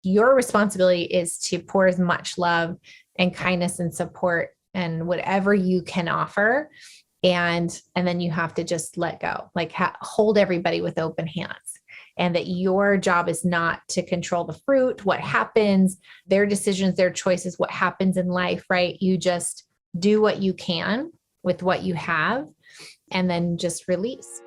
Your responsibility is to pour as much love and kindness and support and whatever you can offer. And then you have to just let go, like hold everybody with open hands. And that your job is not to control the fruit, what happens, their decisions, their choices, what happens in life, right? You just do what you can with what you have and then just release.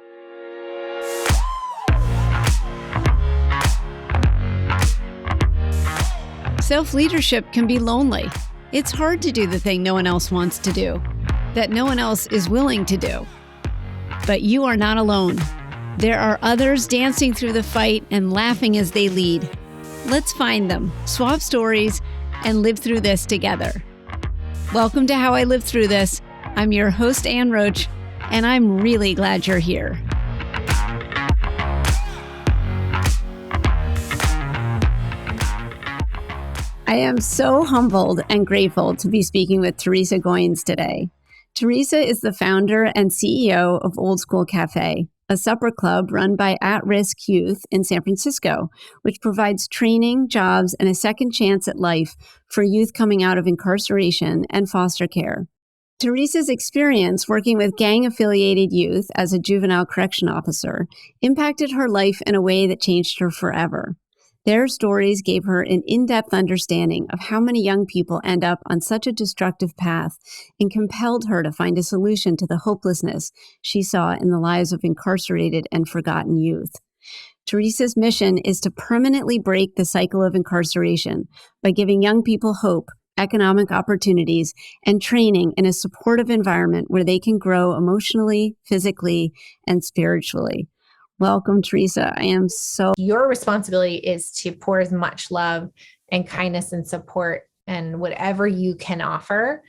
Self-leadership can be lonely. It's hard to do the thing no one else wants to do, that no one else is willing to do. But you are not alone. There are others dancing through the fight and laughing as they lead. Let's find them, swap stories, and live through this together. Welcome to How I Live Through This. I'm your host, Ann Roach, and I'm really glad you're here. I am so humbled and grateful to be speaking with Teresa Goines today. Teresa is the founder and CEO of Old Skool Café, a supper club run by at-risk youth in San Francisco, which provides training, jobs, and a second chance at life for youth coming out of incarceration and foster care. Teresa's experience working with gang-affiliated youth as a juvenile correction officer impacted her life in a way that changed her forever. Their stories gave her an in-depth understanding of how many young people end up on such a destructive path and compelled her to find a solution to the hopelessness she saw in the lives of incarcerated and forgotten youth. Teresa's mission is to permanently break the cycle of incarceration by giving young people hope, economic opportunities, and training in a supportive environment where they can grow emotionally, physically, and spiritually. Welcome, Teresa. Your responsibility is to pour as much love and kindness and support and whatever you can offer.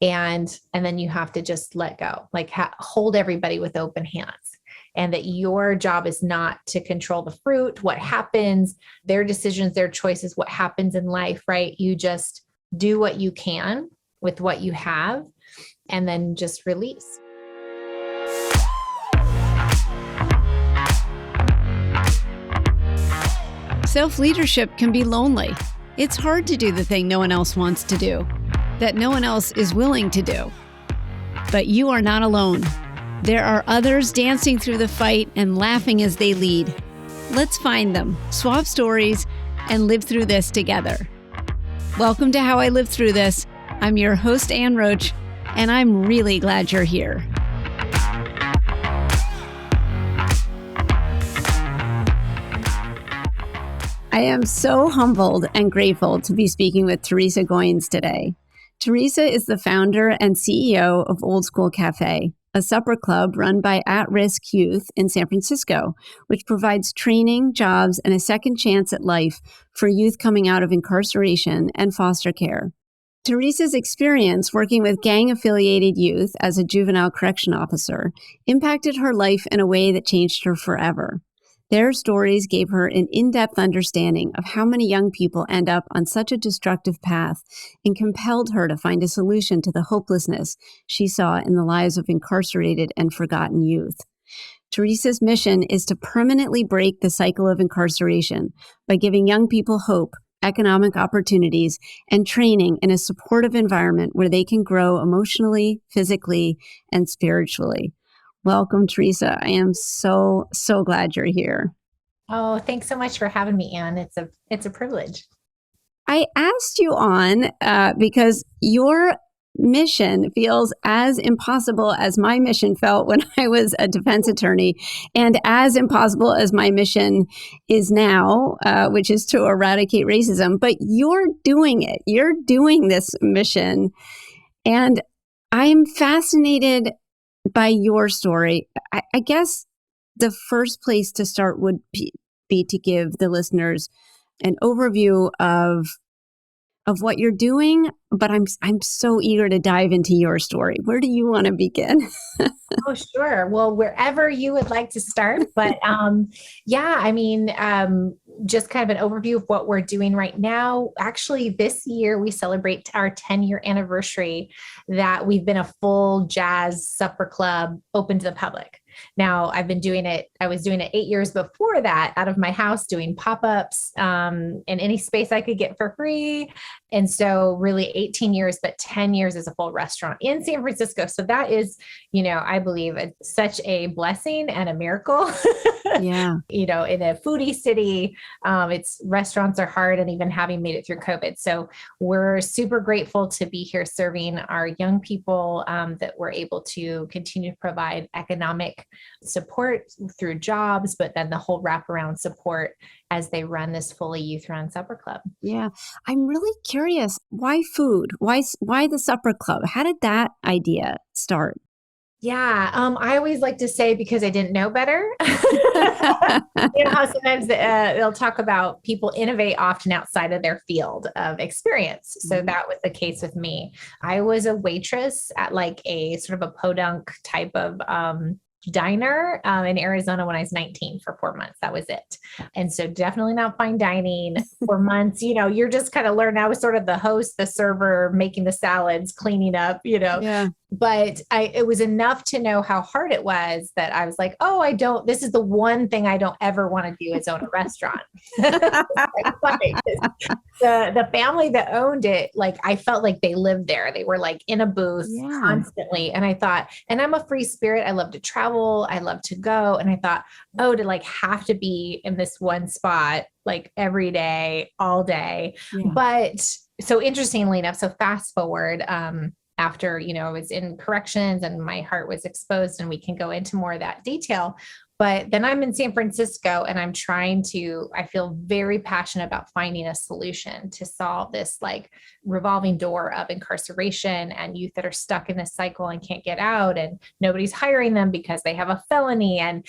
And then you have to just let go, like hold everybody with open hands. And that your job is not to control the fruit, what happens, their decisions, their choices, what happens in life, right? You just do what you can with what you have and then just release. Self-leadership can be lonely. It's hard to do the thing no one else wants to do, that no one else is willing to do. But you are not alone. There are others dancing through the fight and laughing as they lead. Let's find them, swap stories, and live through this together. Welcome to How I Live Through This. I'm your host, Ann Roach, and I'm really glad you're here. I am so humbled and grateful to be speaking with Teresa Goines today. Teresa is the founder and CEO of Old Skool Café, a supper club run by at-risk youth in San Francisco, which provides training, jobs, and a second chance at life for youth coming out of incarceration and foster care. Teresa's experience working with gang-affiliated youth as a juvenile correction officer impacted her life in a way that changed her forever. Their stories gave her an in-depth understanding of how many young people end up on such a destructive path and compelled her to find a solution to the hopelessness she saw in the lives of incarcerated and forgotten youth. Teresa's mission is to permanently break the cycle of incarceration by giving young people hope, economic opportunities, and training in a supportive environment where they can grow emotionally, physically, and spiritually. Welcome, Teresa. I am so glad you're here. Oh, thanks so much for having me, Ann. It's a privilege. I asked you on because your mission feels as impossible as my mission felt when I was a defense attorney, and as impossible as my mission is now, which is to eradicate racism. But you're doing it. You're doing this mission. And I'm fascinated by your story. I guess the first place to start would be to give the listeners an overview of what you're doing, but I'm so eager to dive into your story. Where do you want to begin? Oh, sure. Well, wherever you would like to start, but just kind of an overview of what we're doing right now. Actually, this year we celebrate our 10-year anniversary that we've been a full jazz supper club open to the public. Now I've been doing it. I was doing it 8 years before that out of my house, doing pop-ups in any space I could get for free. And so really 18 years, but 10 years as a full restaurant in San Francisco. So that is, I believe such a blessing and a miracle. Yeah. In a foodie city, it's restaurants are hard, and even having made it through COVID. So we're super grateful to be here serving our young people, that we're able to continue to provide economic support through jobs, but then the whole wraparound support as they run this fully youth-run supper club. Yeah. I'm really curious. Why food? Why the supper club? How did that idea start? Yeah, I always like to say, because I didn't know better. How sometimes they'll talk about people innovate often outside of their field of experience. So that was the case with me. I was a waitress at like a sort of a podunk type of diner in Arizona when I was 19 for 4 months. That was it. And so definitely not fine dining for months. You're just kind of learning. I was sort of the host, the server, making the salads, cleaning up, Yeah. But it was enough to know how hard it was that I was like, this is the one thing I don't ever want to do, is own a restaurant. The family that owned it, like I felt like they lived there. They were like in a booth constantly. And I thought, and I'm a free spirit. I love to travel. I love to go. And I thought, to like have to be in this one spot, like every day, all day. Yeah. But so interestingly enough, so fast forward, after, I was in corrections and my heart was exposed, and we can go into more of that detail. But then I'm in San Francisco, and I feel very passionate about finding a solution to solve this like revolving door of incarceration and youth that are stuck in this cycle and can't get out, and nobody's hiring them because they have a felony, and,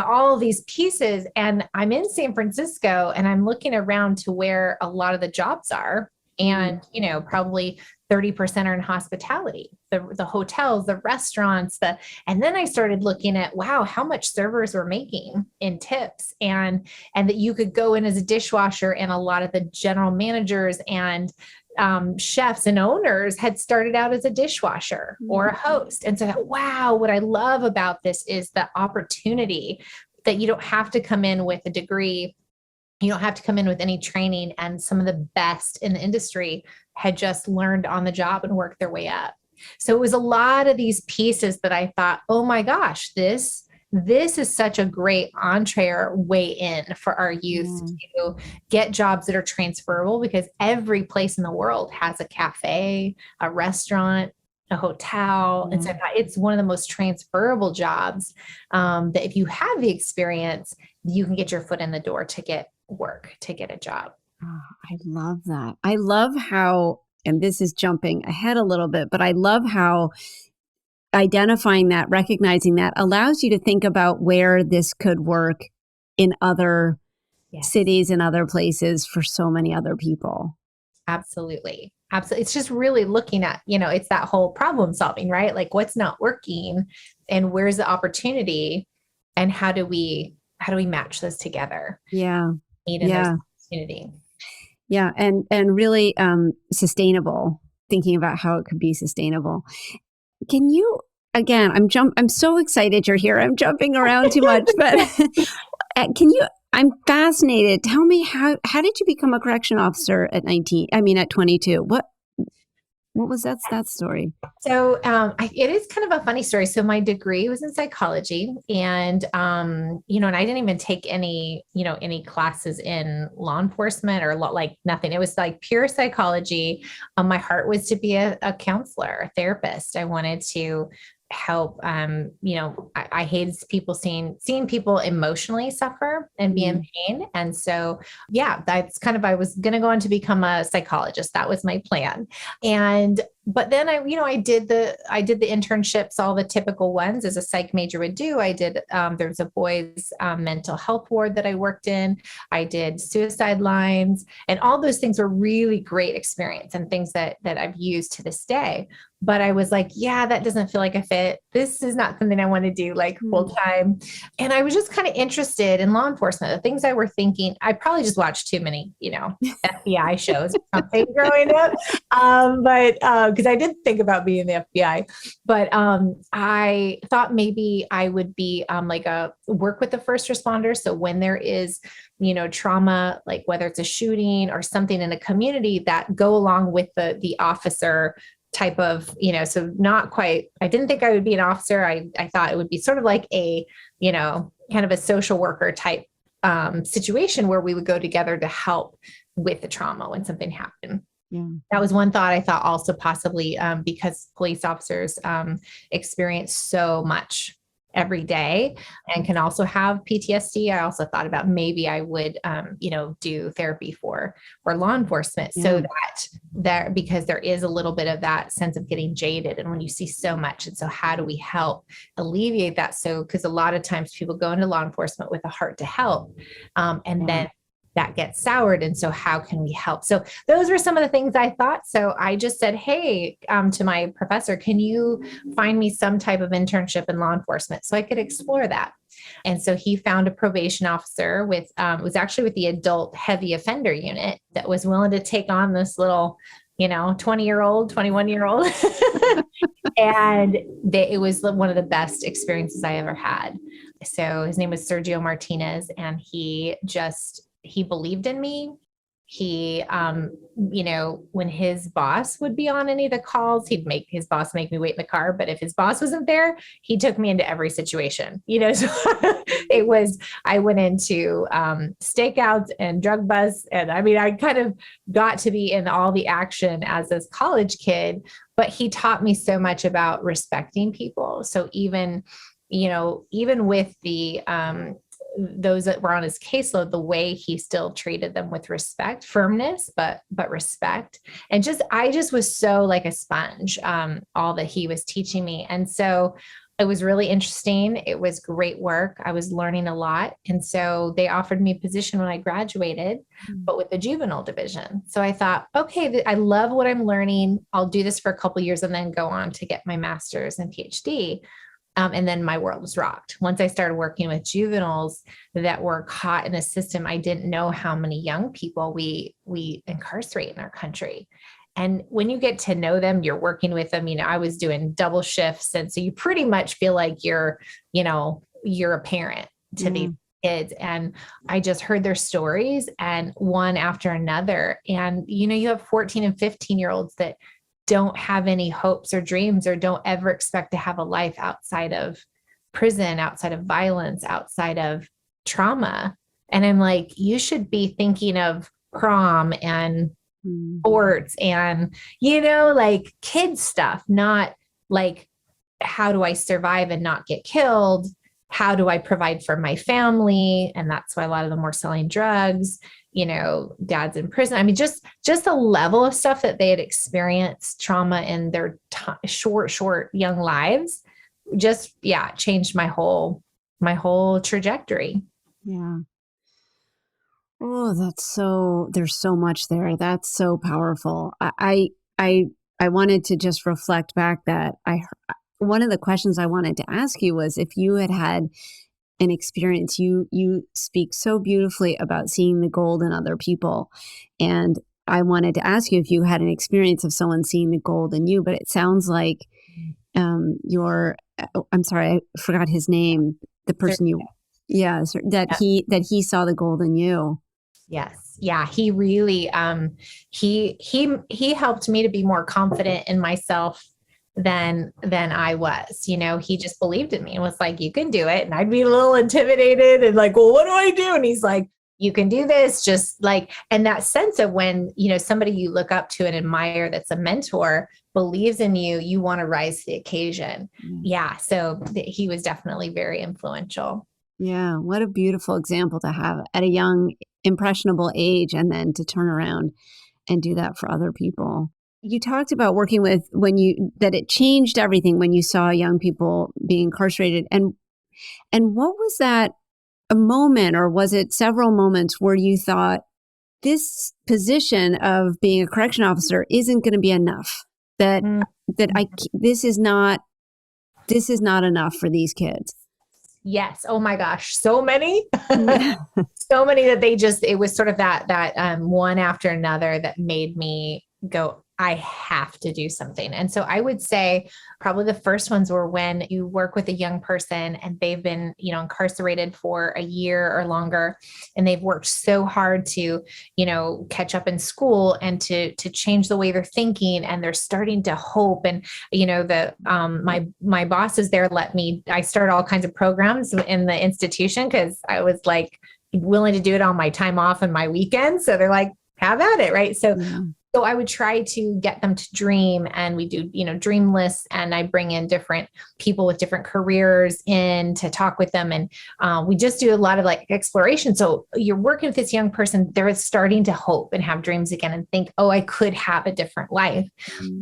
all of these pieces. And I'm in San Francisco, and I'm looking around to where a lot of the jobs are. And, probably 30% are in hospitality, the hotels, the restaurants, and then I started looking at, wow, how much servers were making in tips, and that you could go in as a dishwasher, and a lot of the general managers and chefs and owners had started out as a dishwasher or a host. And so I thought, wow, what I love about this is the opportunity that you don't have to come in with a degree. You don't have to come in with any training, and some of the best in the industry had just learned on the job and worked their way up. So it was a lot of these pieces that I thought, oh my gosh, this is such a great entree or way in for our youth to get jobs that are transferable, because every place in the world has a cafe, a restaurant, a hotel. And so it's one of the most transferable jobs, that if you have the experience, you can get your foot in the door to get work, to get a job. Oh, I love that. I love how, and this is jumping ahead a little bit, but I love how identifying that, recognizing that allows you to think about where this could work in other cities and other places for so many other people. Absolutely. Absolutely. It's just really looking at, it's that whole problem solving, right? Like what's not working and where's the opportunity, and how do we match those together? Yeah. Need in those opportunity. Yeah. And really sustainable, thinking about how it could be sustainable. Can you, again, I'm so excited you're here. I'm jumping around too much, but I'm fascinated. Tell me, how did you become a correction officer at 22? What was that story? So it is kind of a funny story. So my degree was in psychology, and and I didn't even take any classes in law enforcement or like nothing. It was like pure psychology. My heart was to be a counselor, a therapist. I wanted to help. I hated seeing people emotionally suffer and be in pain. And so, that's kind of, I was going to go on to become a psychologist. That was my plan. But then I did the internships, all the typical ones as a psych major would do. I did, there was a boys mental health ward that I worked in. I did suicide lines, and all those things were really great experience and things that I've used to this day. But I was like, that doesn't feel like a fit. This is not something I want to do like full time. And I was just kind of interested in law enforcement. The things I were thinking, I probably just watched too many, FBI shows or something growing up. But because I did think about being in the FBI, but I thought maybe I would be like a work with the first responders. So when there is, trauma, like whether it's a shooting or something in a community, that go along with the officer type of, so not quite, I didn't think I would be an officer. I thought it would be sort of like a, kind of a social worker type situation where we would go together to help with the trauma when something happened. Yeah. That was one thought. I thought also possibly because police officers experience so much every day and can also have PTSD. I also thought about maybe I would, do therapy for law enforcement, so that because there is a little bit of that sense of getting jaded, and when you see so much, and so how do we help alleviate that? So because a lot of times people go into law enforcement with a heart to help, and then that gets soured. And so how can we help? So those were some of the things I thought. So I just said, hey, to my professor, can you find me some type of internship in law enforcement so I could explore that? And so he found a probation officer it was actually with the adult heavy offender unit that was willing to take on this little, 20-year-old, 21-year-old. And it was one of the best experiences I ever had. So his name was Sergio Martinez, and he believed in me. He, when his boss would be on any of the calls, he'd make his boss make me wait in the car. But if his boss wasn't there, he took me into every situation, so I went into stakeouts and drug busts. And I kind of got to be in all the action as this college kid, but he taught me so much about respecting people. So even with the, those that were on his caseload, the way he still treated them with respect, firmness, but respect. And I just was so like a sponge, all that he was teaching me. And so it was really interesting. It was great work. I was learning a lot. And so they offered me a position when I graduated, but with the juvenile division. So I thought, okay, I love what I'm learning. I'll do this for a couple of years and then go on to get my master's and PhD. And then my world was rocked. Once I started working with juveniles that were caught in a system, I didn't know how many young people we incarcerate in our country. And when you get to know them, you're working with them. I was doing double shifts. And so you pretty much feel like you're a parent to these kids. And I just heard their stories, and one after another. And, you have 14 and 15-year-olds that don't have any hopes or dreams, or don't ever expect to have a life outside of prison, outside of violence, outside of trauma. And I'm like, you should be thinking of prom and sports and, like kid stuff, not like, how do I survive and not get killed? How do I provide for my family? And that's why a lot of them were selling drugs, dad's in prison. Just the level of stuff that they had experienced trauma in their short young lives, changed my whole trajectory. Yeah. Oh, there's so much there. That's so powerful. I wanted to just reflect back that one of the questions I wanted to ask you was if you had an experience. You speak so beautifully about seeing the gold in other people. And I wanted to ask you if you had an experience of someone seeing the gold in you, but it sounds like I'm sorry, I forgot his name, the person that he saw the gold in you. Yes. Yeah. He really, he helped me to be more confident in myself than I was. He just believed in me and was like, you can do it. And I'd be a little intimidated and like, well, what do I do? And he's like, you can do this. Just like, and that sense of when, somebody you look up to and admire that's a mentor believes in you, you want to rise to the occasion. Yeah. So he was definitely very influential. Yeah. What a beautiful example to have at a young, impressionable age, and then to turn around and do that for other people. You talked about working with that it changed everything when you saw young people being incarcerated. And what was that a moment, or was it several moments where you thought this position of being a correction officer isn't going to be enough? This is not enough for these kids. Yes. Oh my gosh. So many, so many that it was sort of that one after another that made me go, I have to do something. And so I would say probably the first ones were when you work with a young person and they've been, incarcerated for a year or longer, and they've worked so hard to, catch up in school and to change the way they're thinking, and they're starting to hope. And, my bosses there I started all kinds of programs in the institution because I was like willing to do it on my time off and my weekends. So they're like, have at it. Right. So I would try to get them to dream, and we do, dream lists, and I bring in different people with different careers in to talk with them. And we just do a lot of like exploration. So you're working with this young person, they're starting to hope and have dreams again and think, oh, I could have a different life.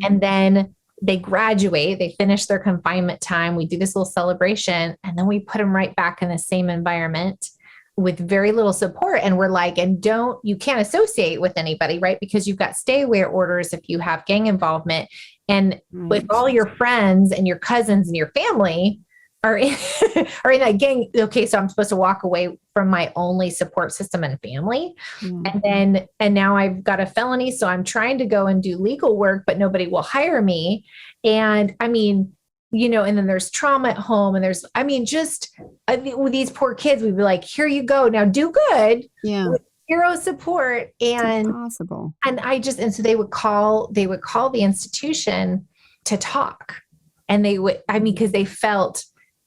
And then they graduate, they finish their confinement time. We do this little celebration, and then we put them right back in the same environment with very little support. And we're like, you can't associate with anybody, right? Because you've got stay away orders if you have gang involvement. And with all your friends and your cousins and your family are in, are in that gang. Okay. So I'm supposed to walk away from my only support system and family. And now I've got a felony. So I'm trying to go and do legal work, but nobody will hire me. And and then there's trauma at home, and with these poor kids, we'd be like, here you go. Now do good. With zero support. And it's impossible. And so they would call the institution to talk. And they would, because they felt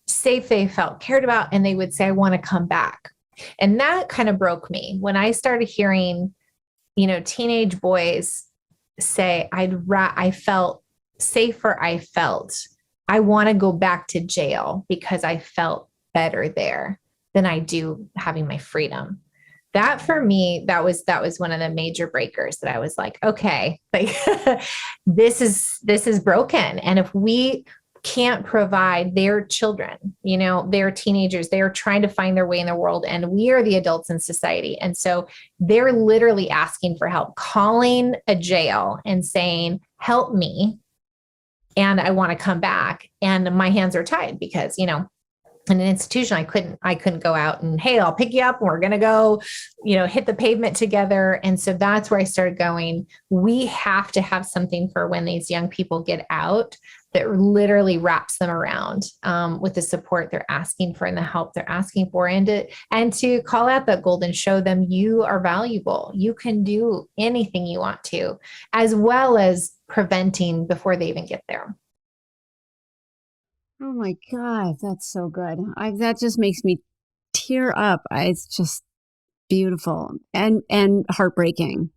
safe, they felt cared about, and they would say, I want to come back. And that kind of broke me when I started hearing, teenage boys say, I felt safer. I want to go back to jail because I felt better there than I do having my freedom. That for me, that was one of the major breakers that I was like, okay, like this is broken. And if we can't provide their children, their teenagers, they're trying to find their way in the world, and we are the adults in society. And so they're literally asking for help, calling a jail and saying, help me. And I want to come back, and my hands are tied because, in an institution, I couldn't go out and, hey, I'll pick you up and we're going to go, hit the pavement together. And so that's where I started going, we have to have something for when these young people get out that literally wraps them around with the support they're asking for and the help they're asking for, and to call out that gold and show them you are valuable. You can do anything you want to, as well as preventing before they even get there. Oh my God, that's so good. That just makes me tear up. It's just beautiful and heartbreaking.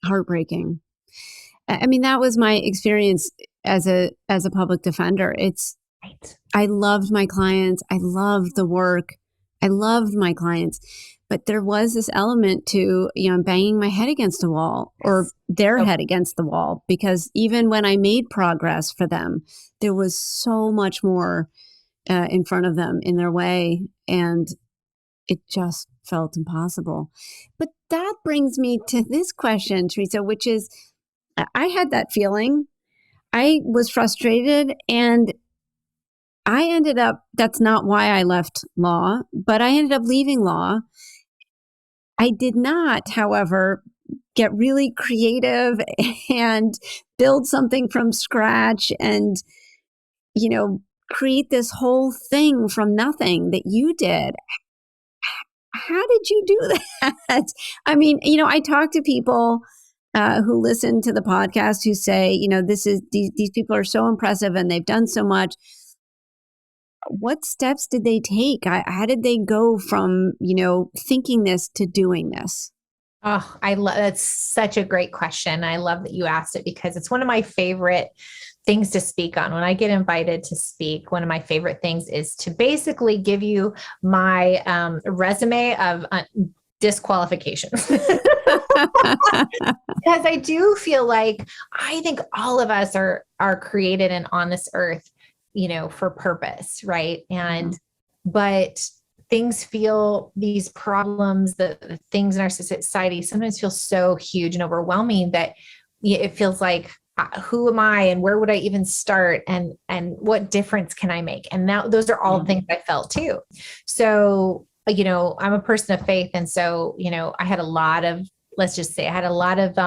That was my experience as a public defender. Right. I loved my clients. I loved the work. I loved my clients. But there was this element to, banging my head against a wall, or their head against the wall, because even when I made progress for them, there was so much more in front of them in their way. And it just felt impossible. But that brings me to this question, Teresa, which is, I had that feeling. I was frustrated, and I ended up, that's not why I left law, but I ended up leaving law. I did not, however, get really creative and build something from scratch and, create this whole thing from nothing that you did. How did you do that? I talk to people who listen to the podcast who say, these people are so impressive and they've done so much. What steps did they take? How did they go from, thinking this to doing this? Oh, that's such a great question. I love that you asked it because it's one of my favorite things to speak on. When I get invited to speak, one of my favorite things is to basically give you my resume of disqualifications. Because I do feel like, I think all of us are created and on this earth, for purpose, right? And, but these problems, the things in our society sometimes feel so huge and overwhelming that it feels like, who am I and where would I even start? And what difference can I make? And now those are all the things I felt too. So, I'm a person of faith. And so, I had a lot of let's just say I had a lot of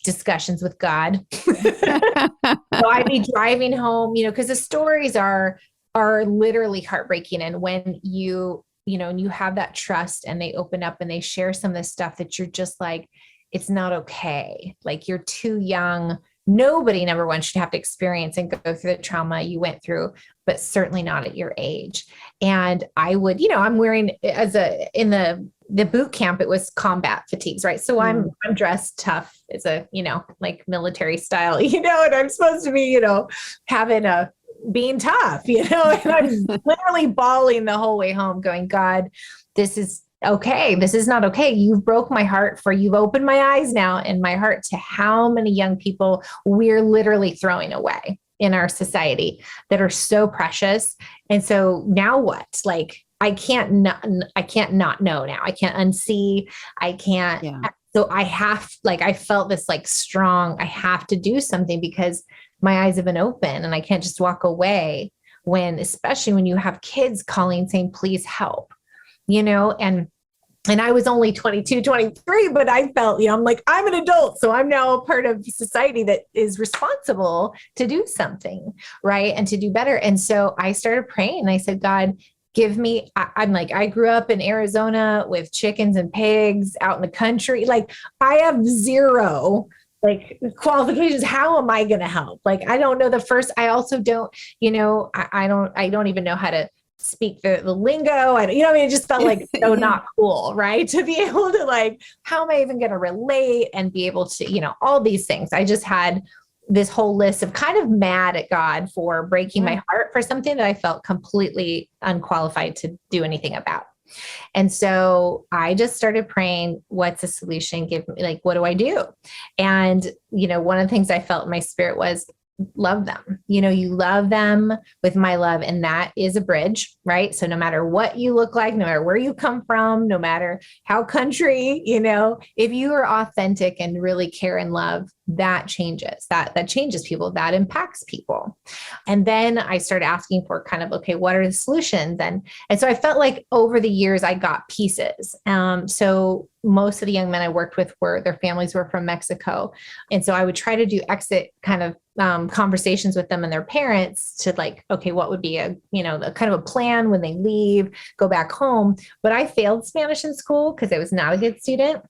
discussions with God. So I'd be driving home, because the stories are literally heartbreaking. And when and you have that trust and they open up and they share some of the stuff that you're just like, it's not okay. Like you're too young. Nobody, number one, should have to experience and go through the trauma you went through, but certainly not at your age. And I would, I'm wearing in the boot camp, it was combat fatigues, right? So I'm dressed tough as like military style, and I'm supposed to be, being tough, and I'm literally bawling the whole way home going, God, this is okay. This is not okay. You've broke my heart you've opened my eyes now and my heart to how many young people we're literally throwing away in our society that are so precious. And so now what? Like, I can't not know now. I can't unsee. I can't. Yeah. So I felt this like strong, I have to do something because my eyes have been open and I can't just walk away especially when you have kids calling saying, please help, and I was only 22, 23, but I felt, I'm like, I'm an adult. So I'm now a part of society that is responsible to do something, right? And to do better. And so I started praying and I said, God, give me, I grew up in Arizona with chickens and pigs out in the country. Like I have zero qualifications. How am I going to help? Like, I don't know I also don't, I don't even know how to speak the lingo. It just felt like so not cool, right? To be able to how am I even going to relate and be able to, all these things. I just had this whole list of kind of mad at God for breaking my heart for something that I felt completely unqualified to do anything about. And so I just started praying, what's the solution? Give me, what do I do? And, one of the things I felt in my spirit was love them. You love them with my love. And that is a bridge, right? So no matter what you look like, no matter where you come from, no matter how country, if you are authentic and really care and love, that changes, that changes people, that impacts people. And then I started asking for kind of, okay, what are the solutions? And so I felt like over the years I got pieces. So most of the young men I worked with their families were from Mexico. And so I would try to do exit kind of conversations with them and their parents to okay, what would be a kind of a plan when they leave, go back home. But I failed Spanish in school because I was not a good student.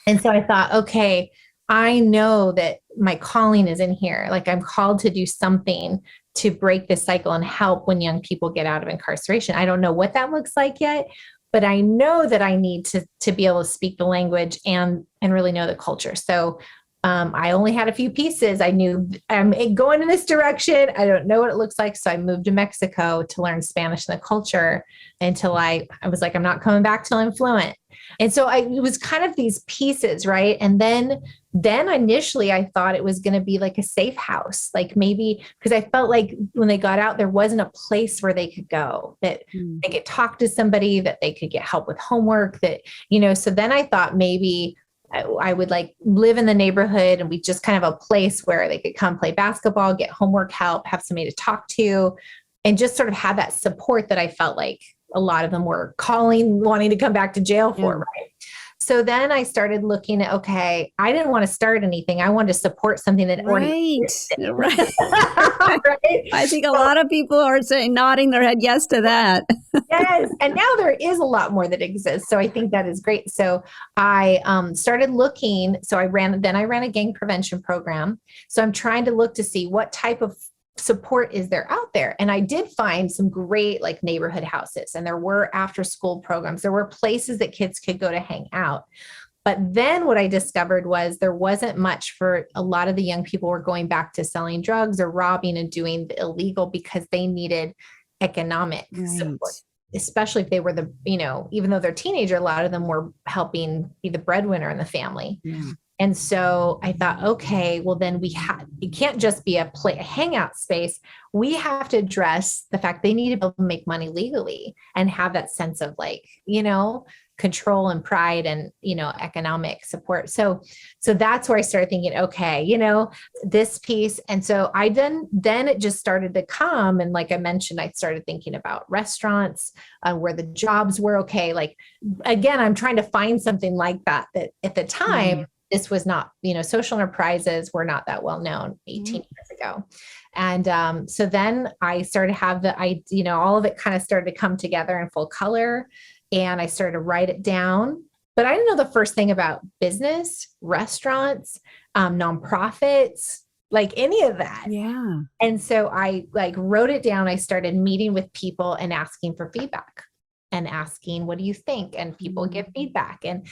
And so I thought, okay, I know that my calling is in here. Like I'm called to do something to break this cycle and help when young people get out of incarceration. I don't know what that looks like yet, but I know that I need to be able to speak the language and really know the culture. So I only had a few pieces. I knew I'm going in this direction. I don't know what it looks like. So I moved to Mexico to learn Spanish and the culture until I was like, I'm not coming back till I'm fluent. And so it was kind of these pieces, right? And then initially I thought it was going to be like a safe house, like maybe because I felt like when they got out, there wasn't a place where they could go, that they could talk to somebody, that they could get help with homework, that, so then I thought maybe I would live in the neighborhood and we just kind of a place where they could come play basketball, get homework help, have somebody to talk to, and just sort of have that support that I felt like a lot of them were wanting to come back to jail for, right? So then I started looking at, okay, I didn't want to start anything. I wanted to support something that already existed. Right. Right. I think a lot of people are nodding their head yes to that. Yes. And now there is a lot more that exists. So I think that is great. So I started looking. So I ran a gang prevention program. So I'm trying to look to see what type of support is there out there. And I did find some great neighborhood houses, and there were after school programs. There were places that kids could go to hang out. But then what I discovered was there wasn't much for a lot of the young people were going back to selling drugs or robbing and doing the illegal because they needed economic support, especially if they were even though they're teenager, a lot of them were helping be the breadwinner in the family. Yeah. And so I thought, okay, well then it can't just be a hangout space. We have to address the fact they need to be able to make money legally and have that sense of control and pride and, economic support. So that's where I started thinking, okay, this piece. And so then it just started to come. And like I mentioned, I started thinking about restaurants, where the jobs were okay. Like, again, I'm trying to find something like that at the time, this was not, social enterprises were not that well known 18 years ago. And so then I started to have all of it kind of started to come together in full color. And I started to write it down. But I didn't know the first thing about business, restaurants, nonprofits, like any of that. Yeah. And so I wrote it down. I started meeting with people and asking for feedback and asking, what do you think? And people give feedback. And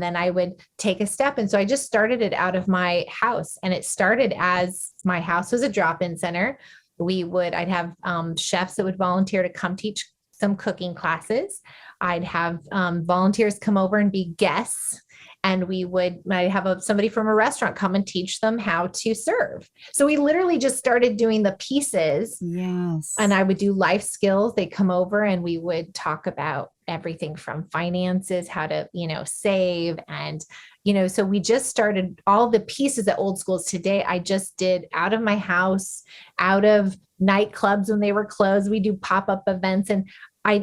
then I would take a step. And so I just started it out of my house. And it started as my house was a drop-in center. I'd have chefs that would volunteer to come teach some cooking classes. I'd have volunteers come over and be guests. And I'd have somebody from a restaurant come and teach them how to serve. So we literally just started doing the pieces. Yes. And I would do life skills. They'd come over and we would talk about everything from finances, how to, save. And, so we just started all the pieces at Old Skools today. I just did out of my house, out of nightclubs when they were closed. We do pop-up events. And I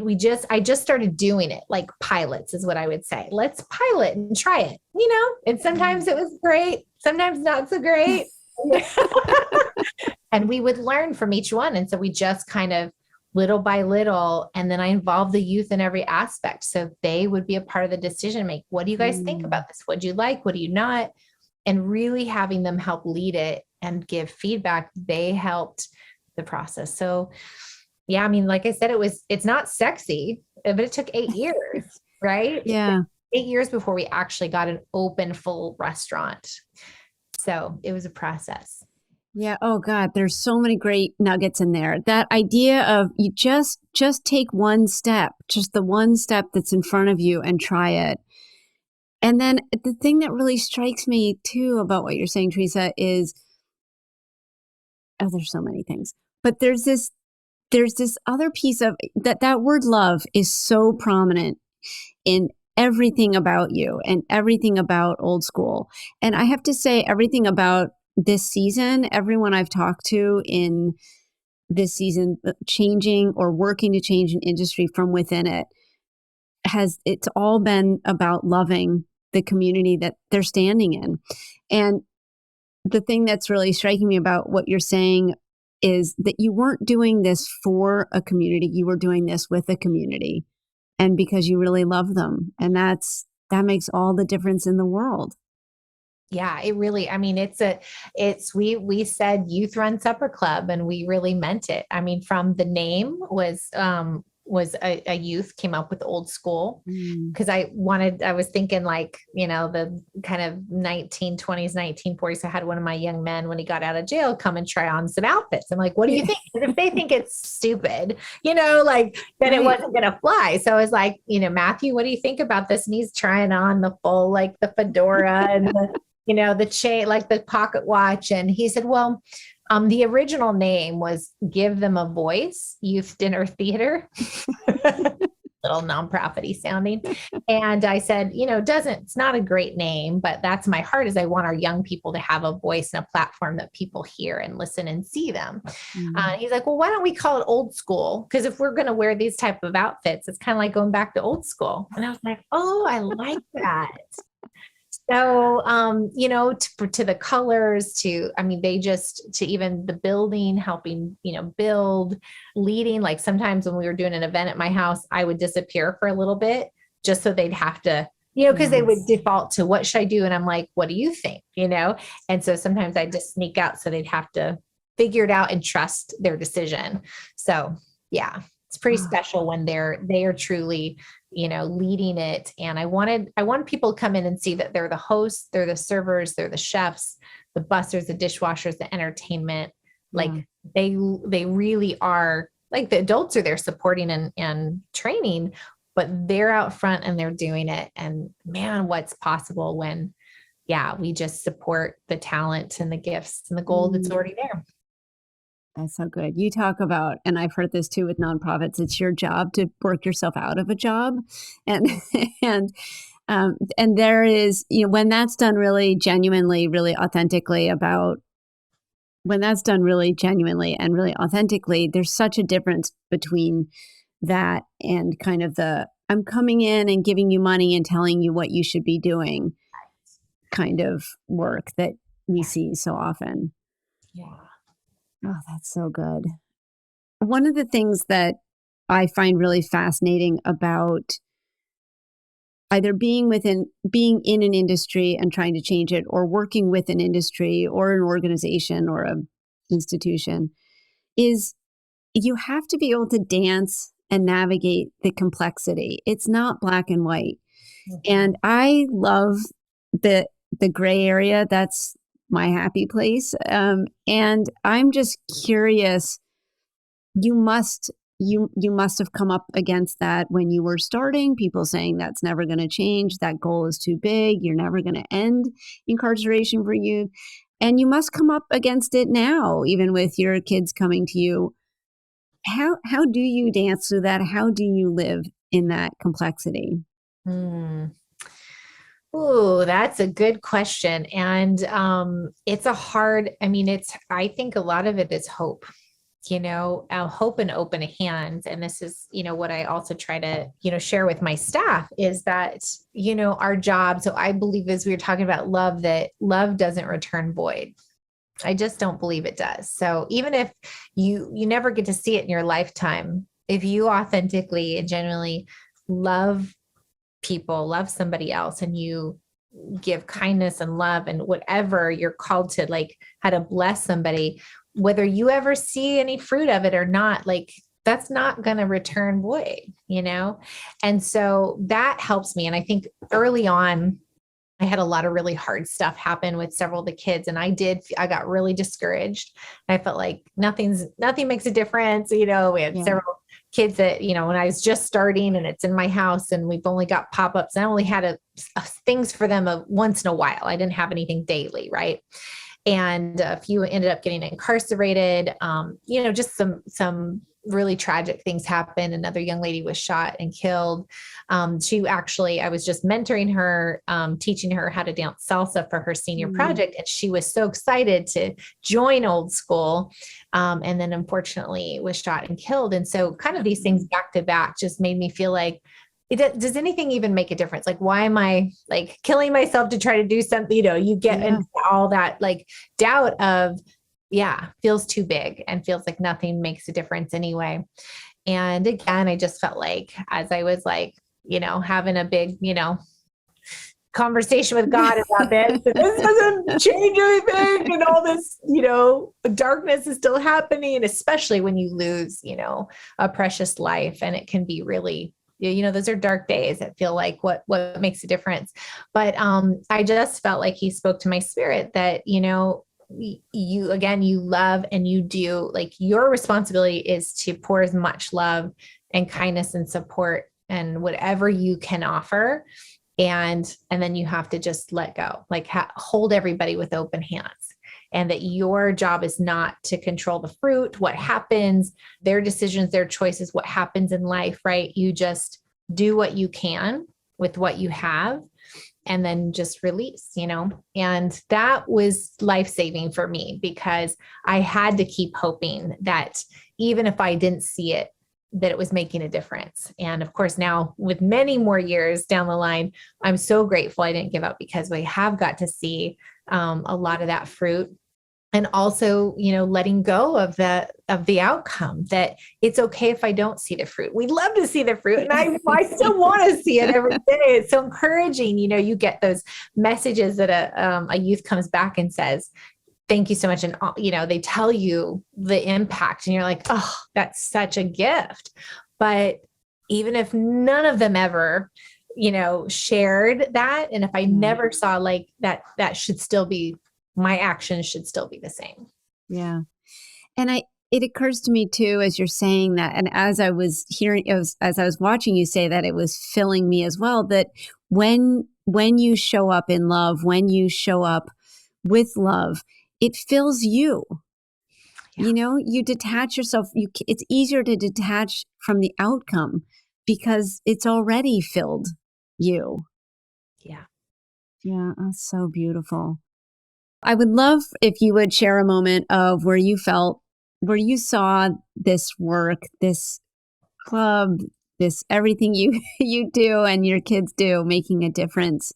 just started doing it like pilots is what I would say. Let's pilot and try it, and sometimes it was great, sometimes not so great. And we would learn from each one. And so we just kind of little by little, and then I involved the youth in every aspect. So they would be a part of the decision make. What do you guys think about this? What do you like? What do you not? And really having them help lead it and give feedback. They helped the process. So yeah, I mean, like I said, it's not sexy, but it took 8 years, right? Yeah. 8 years before we actually got an open full restaurant. So it was a process. Yeah. Oh God, there's so many great nuggets in there. That idea of you just take one step, just the one step that's in front of you and try it. And then the thing that really strikes me too about what you're saying, Teresa, is, there's so many things, but there's this other piece of that word love is so prominent in everything about you and everything about Old Skool. And I have to say everything about this season, everyone I've talked to in this season, changing or working to change an industry from within it's all been about loving the community that they're standing in. And the thing that's really striking me about what you're saying is that you weren't doing this for a community, you were doing this with a community, and because you really love them. And that makes all the difference in the world. Yeah, it really, I mean, we said youth run supper club, and we really meant it. I mean, from the name was a youth came up with Old Skool, because I was thinking like, the kind of 1920s, 1940s. I had one of my young men, when he got out of jail, come and try on some outfits. I'm like, what do you think? If they think it's stupid, then it wasn't going to fly. So I was like, Matthew, what do you think about this? And he's trying on the full, like the fedora and the chain, like the pocket watch. And he said, well, the original name was Give Them a Voice, Youth Dinner Theater. Little nonprofit-y sounding. And I said, it's not a great name, but that's my heart, is I want our young people to have a voice and a platform that people hear and listen and see them. He's like, well, why don't we call it Old Skool? Because if we're going to wear these type of outfits, it's kind of like going back to old school. And I was like, oh, I like that. So, to the colors, to even the building, helping, build, leading. Like sometimes when we were doing an event at my house, I would disappear for a little bit just so they'd have to, because they would default to what should I do? And I'm like, what do you think? And so sometimes I just sneak out so they'd have to figure it out and trust their decision. So yeah, it's pretty special when they are truly, leading it. And I wanted people to come in and see that they're the hosts, they're the servers, they're the chefs, the bussers, the dishwashers, the entertainment. Like they really are, like the adults are there supporting and training, but they're out front and they're doing it. And man, what's possible when, we just support the talent and the gifts and the gold that's already there. That's so good. You talk about, and I've heard this too with nonprofits, it's your job to work yourself out of a job. And, and there is, when that's done really genuinely, really authentically when that's done really genuinely and really authentically, there's such a difference between that and kind of I'm coming in and giving you money and telling you what you should be doing kind of work that we see so often. Yeah. Oh, that's so good. One of the things that I find really fascinating about either being in an industry and trying to change it, or working with an industry or an organization or a institution, is you have to be able to dance and navigate the complexity. It's not black and white. Mm-hmm. And I love the gray area. That's my happy place. And I'm just curious, you must have come up against that when you were starting, people saying that's never going to change, that goal is too big, you're never going to end incarceration for you. And you must come up against it now, even with your kids coming to you. How do you dance through that? How do you live in that complexity? Oh, that's a good question. And it's I think a lot of it is hope, hope and open hands. And this is, what I also try to, share with my staff is that, our job. So I believe, as we were talking about love, that love doesn't return void. I just don't believe it does. So even if you never get to see it in your lifetime, if you authentically and genuinely love people, love somebody else, and you give kindness and love and whatever you're called to, like how to bless somebody, whether you ever see any fruit of it or not, like that's not going to return void, And so that helps me. And I think early on, I had a lot of really hard stuff happen with several of the kids. And I got really discouraged. I felt like nothing makes a difference. We had several kids that, when I was just starting and it's in my house and we've only got pop-ups, I only had a things for them once in a while. I didn't have anything daily. Right. And a few ended up getting incarcerated. Just some really tragic things happened. Another young lady was shot and killed. I was just mentoring her, teaching her how to dance salsa for her senior project. And she was so excited to join Old Skool. And then unfortunately was shot and killed. And so kind of these things back to back just made me feel like, does anything even make a difference? Like, why am I like killing myself to try to do something? You get into all that like doubt of, feels too big and feels like nothing makes a difference anyway. And again, I just felt like, as I was like, having a big, conversation with God about this, and this doesn't change anything. And all this, darkness is still happening, especially when you lose, a precious life. And it can be really, those are dark days that feel like what makes a difference. But I just felt like he spoke to my spirit that, you love and you do, like your responsibility is to pour as much love and kindness and support and whatever you can offer. And then you have to just let go, like hold everybody with open hands. And that your job is not to control the fruit, what happens, their decisions, their choices, what happens in life, right? You just do what you can with what you have and then just release, and that was life-saving for me because I had to keep hoping that even if I didn't see it, that it was making a difference. And of course, now with many more years down the line, I'm so grateful I didn't give up because we have got to see a lot of that fruit. And also, letting go of the outcome, that it's okay if I don't see the fruit. We'd love to see the fruit. And I still want to see it every day. It's so encouraging. You get those messages that a youth comes back and says, thank you so much. And, they tell you the impact and you're like, oh, that's such a gift. But even if none of them ever, shared that, and if I never saw like that should still be, my actions should still be the same. Yeah. And it occurs to me too, as you're saying that, and as I was as I was watching you say that, it was filling me as well, that when you show up in love, when you show up with love, it fills you. You know, you detach yourself. It's easier to detach from the outcome because it's already filled you. Yeah. Yeah, that's so beautiful. I would love if you would share a moment of where you saw this work, this club, this everything you you do and your kids do making a difference.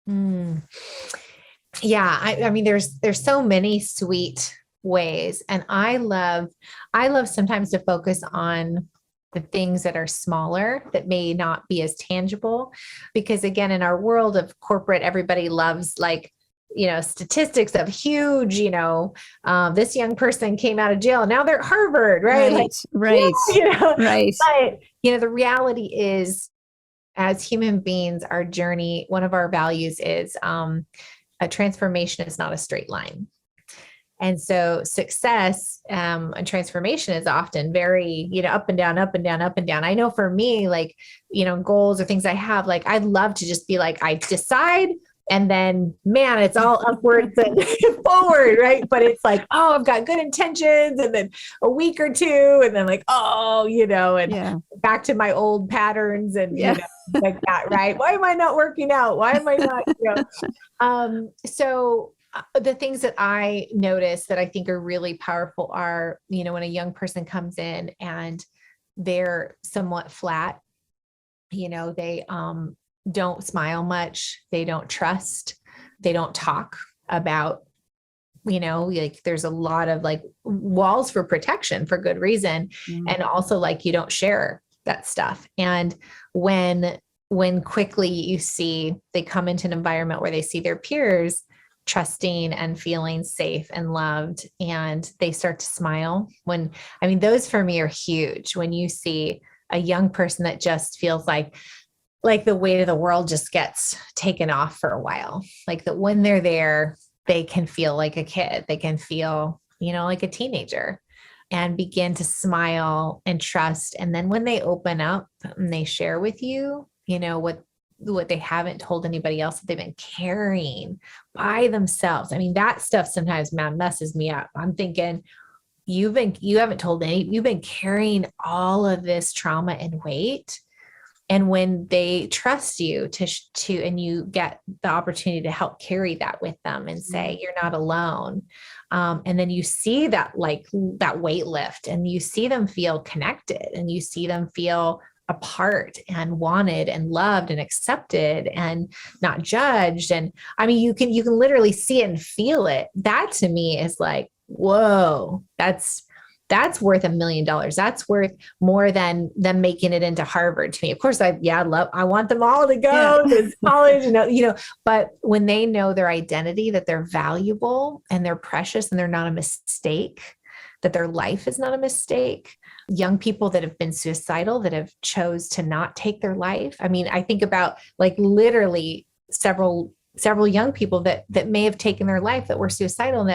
Mm. Yeah. I mean, there's so many sweet ways. And I love sometimes to focus on the things that are smaller that may not be as tangible. Because again, in our world of corporate, everybody loves like, statistics of huge, this young person came out of jail and now they're at Harvard, right? Like, Right, right. but the reality is as human beings, our journey, one of our values is a transformation is not a straight line. And so success and transformation is often very, up and down, up and down, up and down. I know for me, like, goals or things I have, like, I'd love to just be like, I decide and then, man, it's all upwards and forward, right? But it's like, oh, I've got good intentions, and then a week or two, and then like, oh, and back to my old patterns and like that, right? Why am I not working out? Why am I not, So the things that I notice that I think are really powerful are, when a young person comes in and they're somewhat flat, they don't smile much, they don't trust, they don't talk about, like there's a lot of like walls for protection for good reason. And also like you don't share that stuff. And when quickly you see they come into an environment where they see their peers trusting and feeling safe and loved, and they start to smile, those for me are huge. When you see a young person that just feels like the weight of the world just gets taken off for a while, like that when they're there, they can feel like a kid, they can feel, like a teenager, and begin to smile and trust. And then when they open up and they share with you, what they haven't told anybody else that they've been carrying by themselves. I mean, that stuff sometimes, man, messes me up. I'm thinking, you haven't told you've been carrying all of this trauma and weight. And when they trust you to, and you get the opportunity to help carry that with them and say, you're not alone. And then you see that, like that weight lift, and you see them feel connected, and you see them feel a part and wanted and loved and accepted and not judged. And I mean, you can literally see it and feel it. That to me is like, whoa, that's worth $1 million. That's worth more than them making it into Harvard to me. Of course, I want them all to go to college, but when they know their identity, that they're valuable and they're precious and they're not a mistake, that their life is not a mistake. Young people that have been suicidal, that have chose to not take their life. I mean, I think about like literally several young people that may have taken their life, that were suicidal,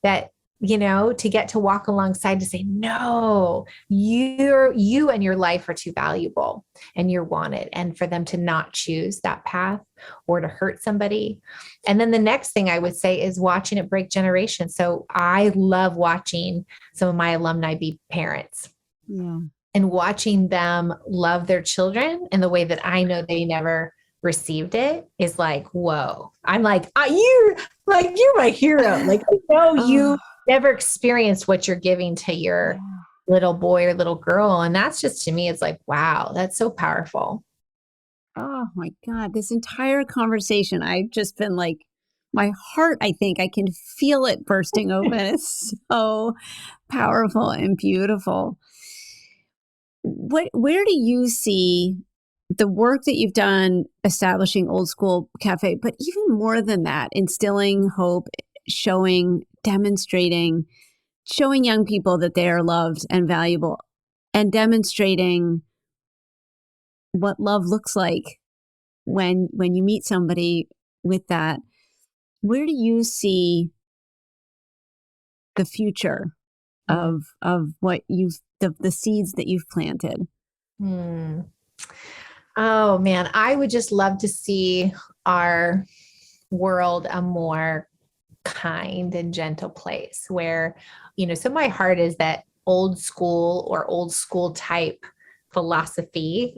that to get to walk alongside to say, no, you and your life are too valuable and you're wanted, and for them to not choose that path or to hurt somebody. And then the next thing I would say is watching it break generations. So I love watching some of my alumni be parents. Yeah. And watching them love their children in the way that I know they never received it is like, whoa. I'm like, you're my hero. Like, I know you never experienced what you're giving to your little boy or little girl. And that's just, to me, it's like, wow, that's so powerful. Oh my God. This entire conversation, I've just been like, my heart, I think I can feel it bursting open. It's so powerful and beautiful. Where do you see the work that you've done establishing Old Skool Café, but even more than that, instilling hope, demonstrating, showing young people that they are loved and valuable, and demonstrating what love looks like when you meet somebody with that? Where do you see the future of what the seeds that you've planted? Oh man, I would just love to see our world a more kind and gentle place where, so my heart is that old school or old school type philosophy,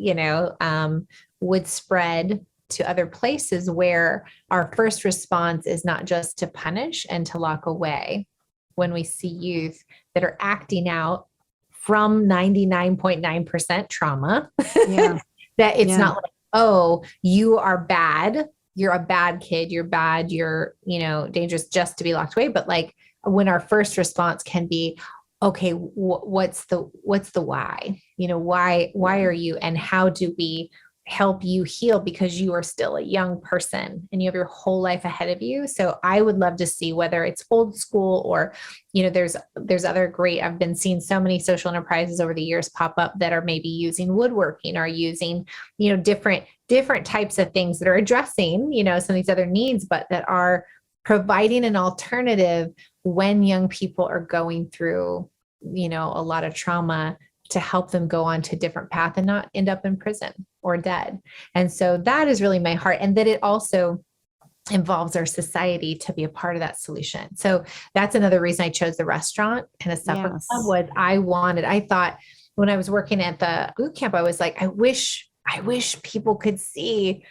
would spread to other places where our first response is not just to punish and to lock away when we see youth that are acting out from 99.9% trauma. Yeah. That it's Yeah. not like, oh, you are bad. You're a bad kid. You're bad. You're, dangerous just to be locked away. But like when our first response can be, okay, what's the why? Why are you, and how do we help you heal, because you are still a young person and you have your whole life ahead of you. So I would love to see whether it's old school or, there's other great, I've been seeing so many social enterprises over the years pop up that are maybe using woodworking or using, different types of things that are addressing, some of these other needs, but that are providing an alternative when young people are going through, a lot of trauma, to help them go on to a different path and not end up in prison or dead. And so that is really my heart. And that it also involves our society to be a part of that solution. So that's another reason I chose the restaurant and a supper club was I thought when I was working at the boot camp, I was like, I wish people could see,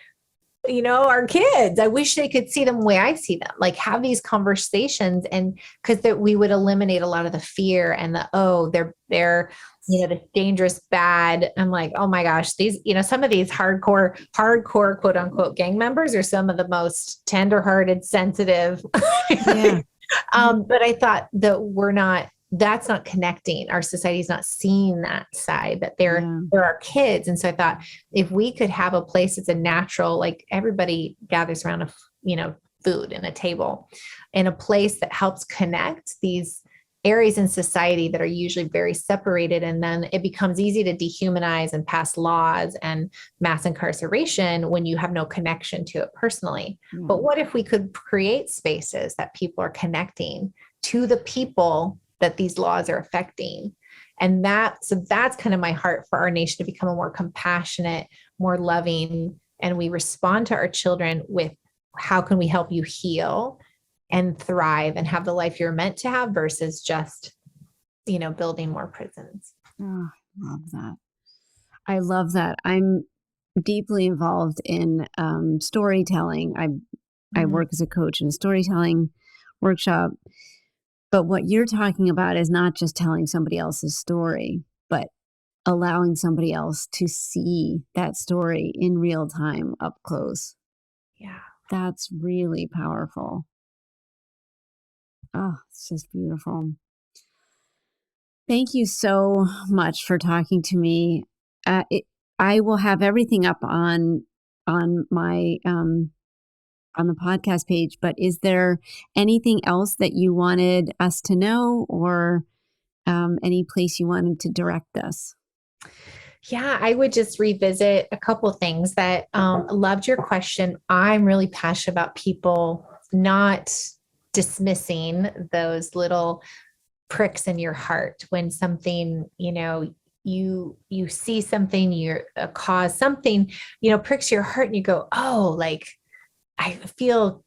our kids. I wish they could see them the way I see them, like have these conversations, and because we would eliminate a lot of the fear and they're the dangerous bad. I'm like, oh my gosh, these, some of these hardcore quote unquote gang members are some of the most tenderhearted, sensitive. Yeah. But I thought that that's not connecting. Our society's not seeing that side, that there are kids. And so I thought if we could have a place that's a natural, like everybody gathers around food and a table, in a place that helps connect these areas in society that are usually very separated. And then it becomes easy to dehumanize and pass laws and mass incarceration when you have no connection to it personally. But what if we could create spaces that people are connecting to the people that these laws are affecting? And that's kind of my heart for our nation, to become a more compassionate, more loving, and we respond to our children with how can we help you heal and thrive and have the life you're meant to have, versus just, building more prisons. Oh, I love that. I'm deeply involved in storytelling. I work as a coach in a storytelling workshop. But what you're talking about is not just telling somebody else's story, but allowing somebody else to see that story in real time, up close. Yeah. That's really powerful. Oh, it's just beautiful. Thank you so much for talking to me. I will have everything up on my on the podcast page, but is there anything else that you wanted us to know, or any place you wanted to direct us? Yeah, I would just revisit a couple of things that loved your question. I'm really passionate about people not dismissing those little pricks in your heart when something, you see something, you're a cause, something, pricks your heart, and you go, oh, like I feel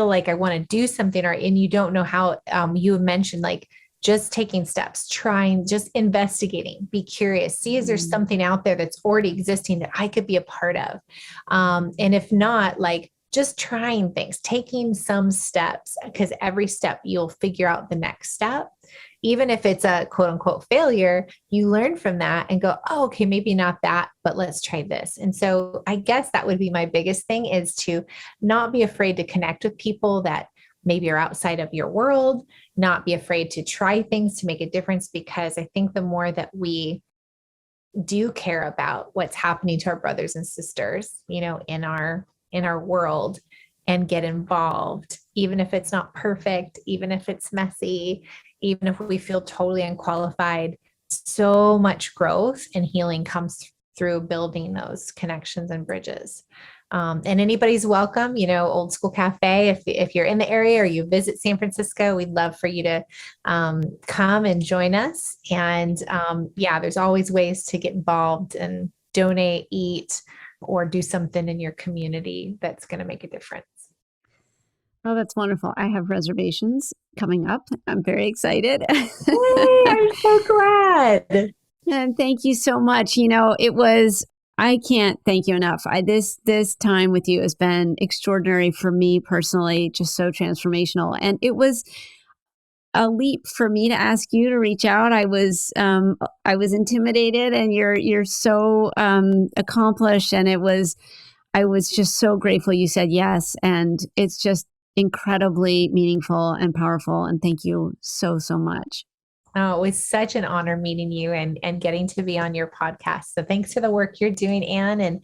like I want to do something, and you don't know how. You have mentioned like just taking steps, trying, just investigating, be curious, see is there something out there that's already existing that I could be a part of, and if not, like just trying things, taking some steps, because every step you'll figure out the next step. Even if it's a quote unquote failure, you learn from that and go, oh, okay, maybe not that, but let's try this. And so I guess that would be my biggest thing, is to not be afraid to connect with people that maybe are outside of your world, not be afraid to try things to make a difference, because I think the more that we do care about what's happening to our brothers and sisters, in our world, and get involved, even if it's not perfect, even if it's messy, even if we feel totally unqualified, so much growth and healing comes through building those connections and bridges. And anybody's welcome, Old Skool Café. If you're in the area or you visit San Francisco, we'd love for you to come and join us. And there's always ways to get involved and donate, eat, or do something in your community that's going to make a difference. Oh, that's wonderful. I have reservations coming up. I'm very excited. Yay, I'm so glad. And thank you so much. I can't thank you enough. This time with you has been extraordinary for me personally, just so transformational. And it was a leap for me to ask you to reach out. I was intimidated, and you're so accomplished, and I was just so grateful you said yes, and it's just incredibly meaningful and powerful. And thank you so, so much. Oh, it was such an honor meeting you and getting to be on your podcast. So thanks for the work you're doing, Anne. And